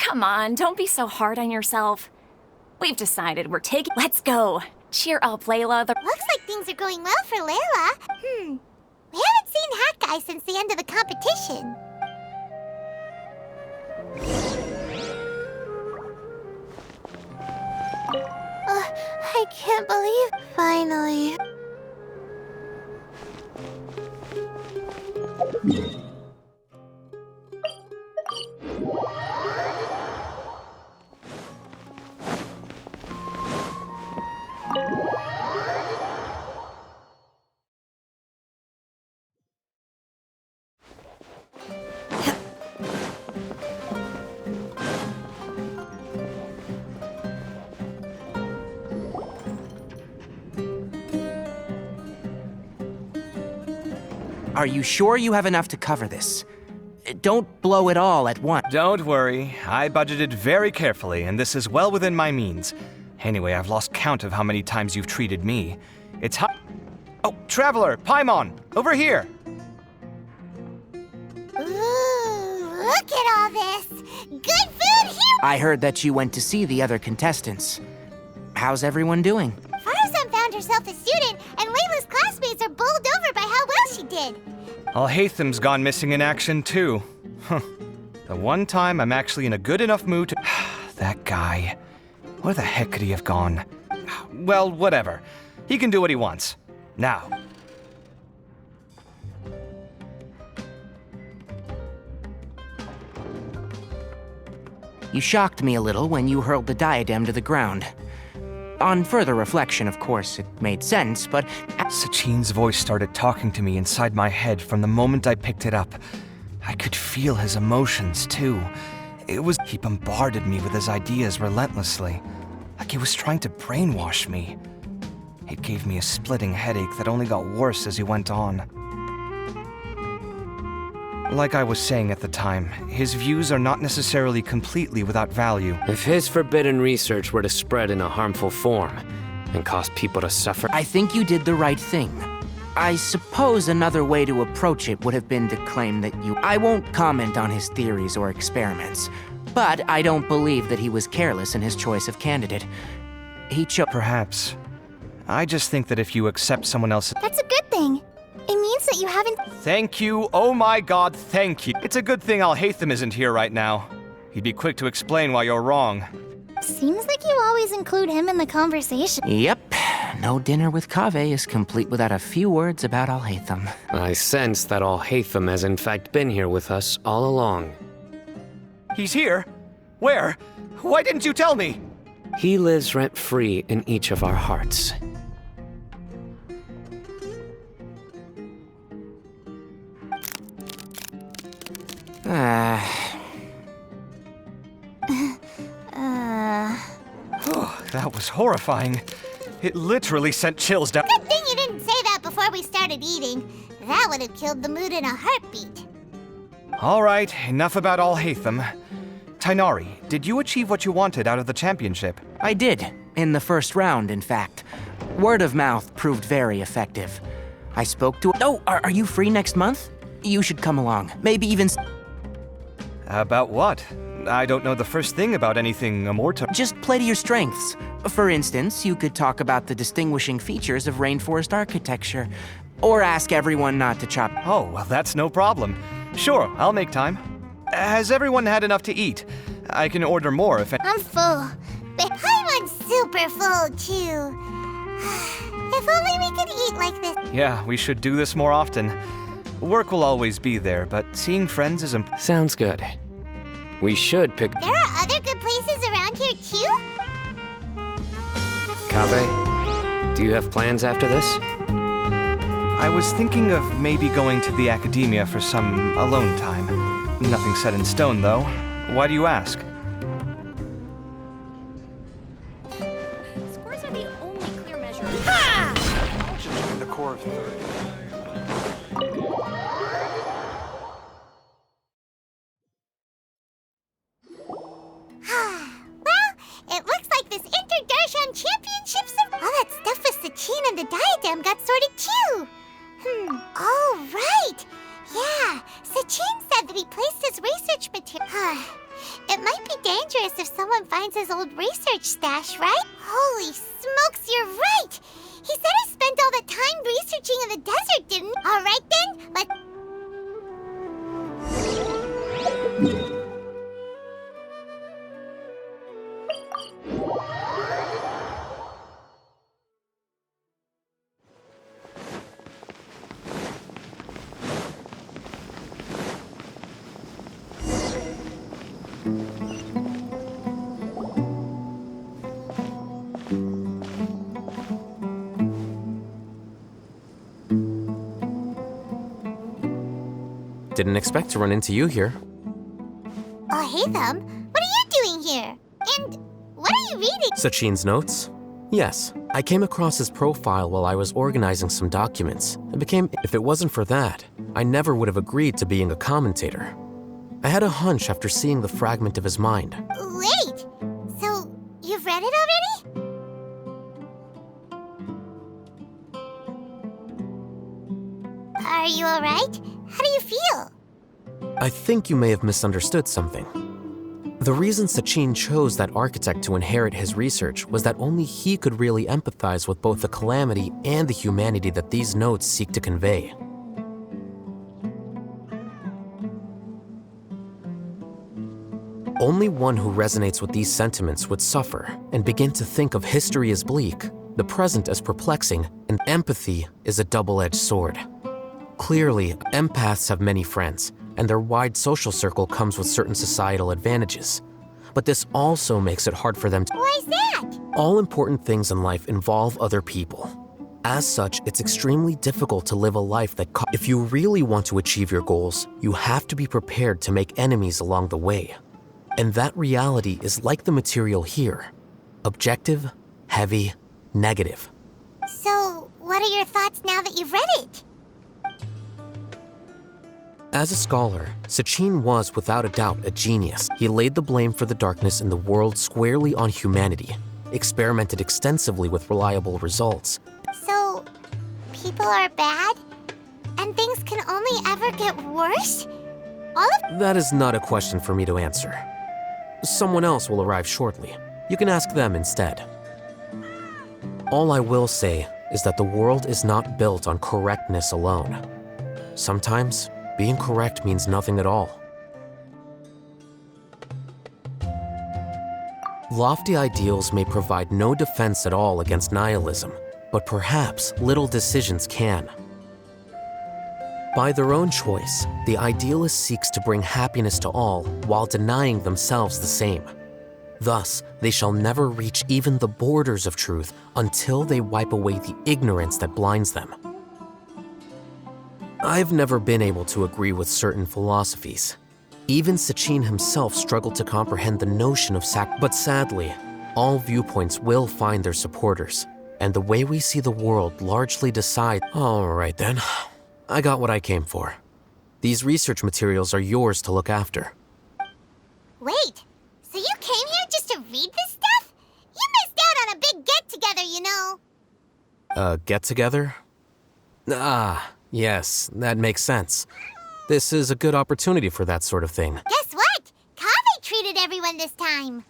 Come on, don't be so hard on yourself. We've decided we're taking... Let's go. Cheer up, Layla. Looks like things are going well for Layla. We haven't seen Hat Guy since the end of the competition. I can't believe... Finally. Are you sure you have enough to cover this? Don't blow it all at once. Don't worry. I budgeted very carefully, and this is well within my means. Anyway, I've lost count of how many times you've treated me. It's hot. Oh, Traveler, Paimon, over here! Ooh, look at all this! Good food here! I heard that you went to see the other contestants. How's everyone doing? Farazan found herself a student, and Layla's classmates are bowled over by how well she did. Alhaitham's gone missing in action, too. Huh. The one time I'm actually in a good enough mood to... That guy. Where the heck could he have gone? Well, whatever. He can do what he wants. Now. You shocked me a little when you hurled the diadem to the ground. On further reflection, of course, it made sense, but... Sachin's voice started talking to me inside my head from the moment I picked it up. I could feel his emotions, too. He bombarded me with his ideas relentlessly, like he was trying to brainwash me. It gave me a splitting headache that only got worse as he went on. Like I was saying at the time, his views are not necessarily completely without value. If his forbidden research were to spread in a harmful form and cause people to suffer... I think you did the right thing. I suppose another way to approach it would have been to claim that you... I won't comment on his theories or experiments, but I don't believe that he was careless in his choice of candidate. He chose... Perhaps. I just think that if you accept someone else's... That's a good thing. It means that you haven't... Thank you, oh my god, thank you. It's a good thing Alhaitham isn't here right now. He'd be quick to explain why you're wrong. Seems like you always include him in the conversation. Yep. No dinner with Kaveh is complete without a few words about Alhaitham. I sense that Alhaitham has in fact been here with us all along. He's here? Where? Why didn't you tell me? He lives rent-free in each of our hearts. Oh, that was horrifying. It literally sent chills down. Good thing you didn't say that before we started eating. That would have killed the mood in a heartbeat. All right, enough about Alhaitham. Tainari, did you achieve what you wanted out of the championship? I did. In the first round, in fact. Word of mouth proved very effective. I spoke to... Oh, are you free next month? You should come along. Maybe even... About what? I don't know the first thing about anything immortal. Just play to your strengths. For instance, you could talk about the distinguishing features of rainforest architecture. Or ask everyone not to chop... Oh, well, that's no problem. Sure, I'll make time. Has everyone had enough to eat? I can order more if... I'm full. But I'm super full, too. If only we could eat like this. Yeah, we should do this more often. Work will always be there, but seeing friends is important. Sounds good. We should pick... There are other good places around here, too? Kaveh, do you have plans after this? I was thinking of maybe going to the academia for some alone time. Nothing set in stone, though. Why do you ask? Scores are the only clear measure. In the core of third. Well, it looks like this Inter-Darshan Championships of... All that stuff with Sachin and the diadem got sorted too. Oh, right. Yeah, Sachin said that he placed his research material... It might be dangerous if someone finds his old research stash, right? Holy smokes, you're right! He said he spent all the time researching in the desert, didn't he? Alright then, let's... Didn't expect to run into you here. Oh, hey, Thumb. What are you doing here? And what are you reading? Sachin's notes? Yes, I came across his profile while I was organizing some documents. If it wasn't for that, I never would have agreed to being a commentator. I had a hunch after seeing the fragment of his mind. Wait! So, you've read it already? Are you alright? How do you feel? I think you may have misunderstood something. The reason Sachin chose that architect to inherit his research was that only he could really empathize with both the calamity and the humanity that these notes seek to convey. Only one who resonates with these sentiments would suffer and begin to think of history as bleak, the present as perplexing, and empathy is a double-edged sword. Clearly, empaths have many friends, and their wide social circle comes with certain societal advantages. But this also makes it hard for them to... Why is that? All important things in life involve other people. As such, it's extremely difficult to live a life that... If you really want to achieve your goals, you have to be prepared to make enemies along the way. And that reality is like the material here. Objective, heavy, negative. So, what are your thoughts now that you've read it? As a scholar, Sachin was without a doubt a genius. He laid the blame for the darkness in the world squarely on humanity, experimented extensively with reliable results. So, people are bad? And things can only ever get worse? That is not a question for me to answer. Someone else will arrive shortly. You can ask them instead. All I will say is that the world is not built on correctness alone. Sometimes, being correct means nothing at all. Lofty ideals may provide no defense at all against nihilism, but perhaps little decisions can. By their own choice, the idealist seeks to bring happiness to all while denying themselves the same. Thus, they shall never reach even the borders of truth until they wipe away the ignorance that blinds them. I've never been able to agree with certain philosophies. Even Sachin himself struggled to comprehend the notion of but sadly, all viewpoints will find their supporters, and the way we see the world largely decides. All right then, I got what I came for. These research materials are yours to look after. Wait, so you came here just to read this stuff? You missed out on a big get-together, you know. Get-together? Ah, yes, that makes sense. This is a good opportunity for that sort of thing. Guess what? Kaveh treated everyone this time.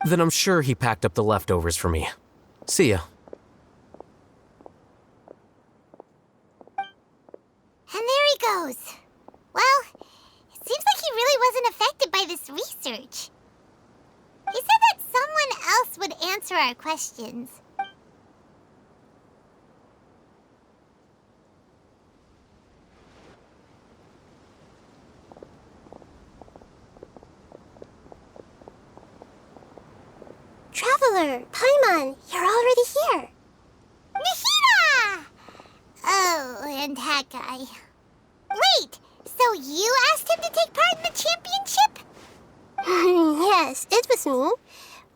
Then I'm sure he packed up the leftovers for me. See ya. And there he goes. Well, it seems like he really wasn't affected by this research. He said that someone else would answer our questions. Traveler, Paimon, you're already here. Nihira! Oh, and that guy. Wait, so you asked him to take part in the championship? Yes, it was me.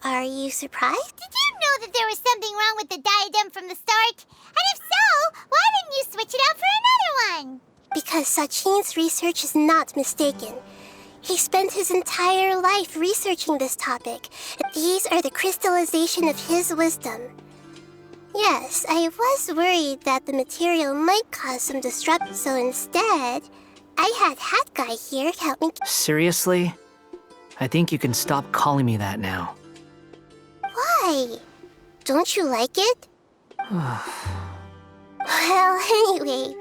Are you surprised? Did you know that there was something wrong with the diadem from the start? And if so, why didn't you switch it out for another one? Because Sachin's research is not mistaken. He spent his entire life researching this topic. These are the crystallization of his wisdom. Yes, I was worried that the material might cause some disruption, so instead, I had Hat Guy here help me. Seriously? I think you can stop calling me that now. Why? Don't you like it? Well, anyway,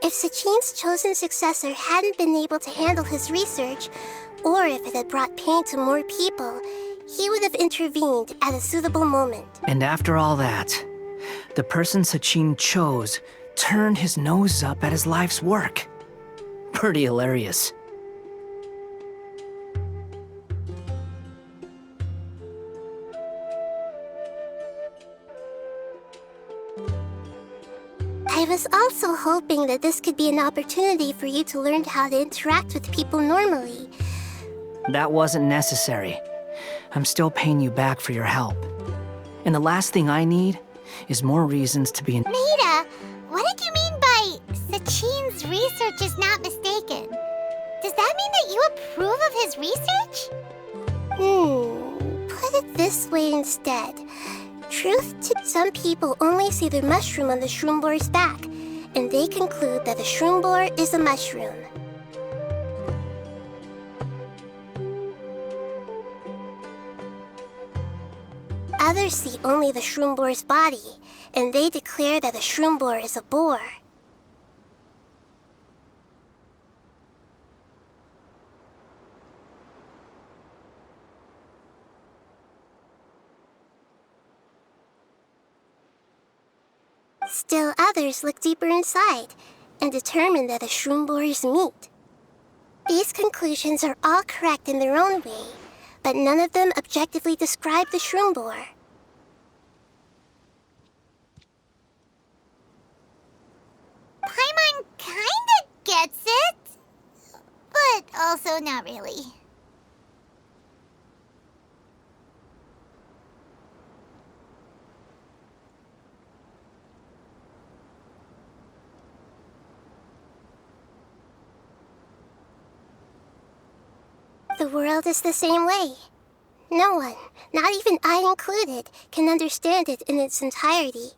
if Sachin's chosen successor hadn't been able to handle his research, or if it had brought pain to more people, he would have intervened at a suitable moment. And after all that, the person Sachin chose turned his nose up at his life's work. Pretty hilarious. I was also hoping that this could be an opportunity for you to learn how to interact with people normally. That wasn't necessary. I'm still paying you back for your help. And the last thing I need is more reasons to be Maida, what did you mean by Sachin's research is not mistaken? Does that mean that you approve of his research? Put it this way instead. Truth to some people only see the mushroom on the shroom boar's back, and they conclude that the shroom boar is a mushroom. Others see only the shroom boar's body, and they declare that the shroom boar is a boar. Still others look deeper inside and determine that the shroom boar is meat. These conclusions are all correct in their own way, but none of them objectively describe the shroom boar. Paimon kinda gets it, but also not really. The world is the same way. No one, not even I included, can understand it in its entirety.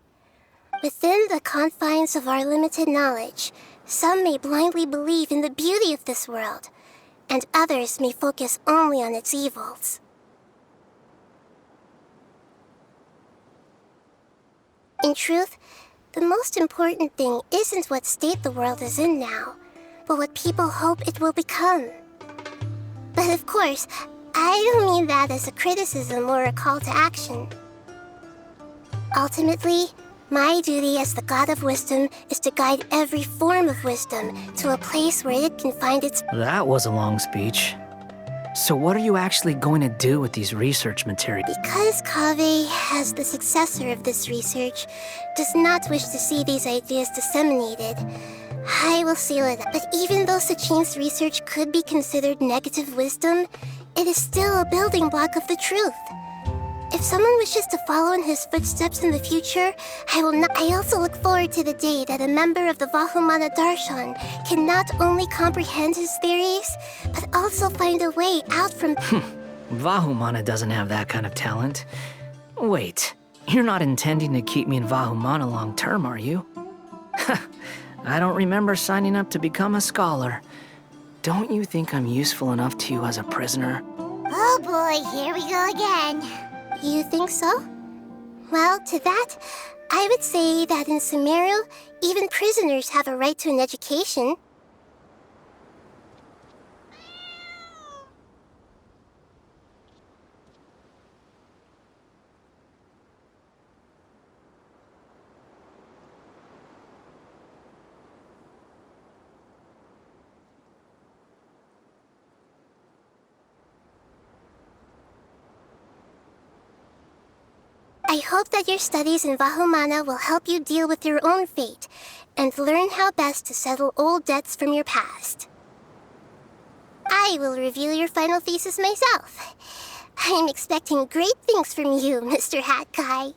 Within the confines of our limited knowledge, some may blindly believe in the beauty of this world, and others may focus only on its evils. In truth, the most important thing isn't what state the world is in now, but what people hope it will become. But of course, I don't mean that as a criticism or a call to action. Ultimately, my duty as the God of Wisdom is to guide every form of wisdom to a place where it can find its... That was a long speech. So what are you actually going to do with these research materials? Because Kaveh, as the successor of this research, does not wish to see these ideas disseminated, I will seal it up. But even though Sachin's research could be considered negative wisdom, it is still a building block of the truth. If someone wishes to follow in his footsteps in the future, I will not. I also look forward to the day that a member of the Vahumana Darshan can not only comprehend his theories, but also find a way out from... Vahumana doesn't have that kind of talent. Wait, you're not intending to keep me in Vahumana long term, are you? I don't remember signing up to become a scholar. Don't you think I'm useful enough to you as a prisoner? Oh boy, here we go again. You think so? Well, to that, I would say that in Sumeru, even prisoners have a right to an education. I hope that your studies in Vahumana will help you deal with your own fate and learn how best to settle old debts from your past. I will review your final thesis myself. I'm expecting great things from you, Mr. Hat Guy.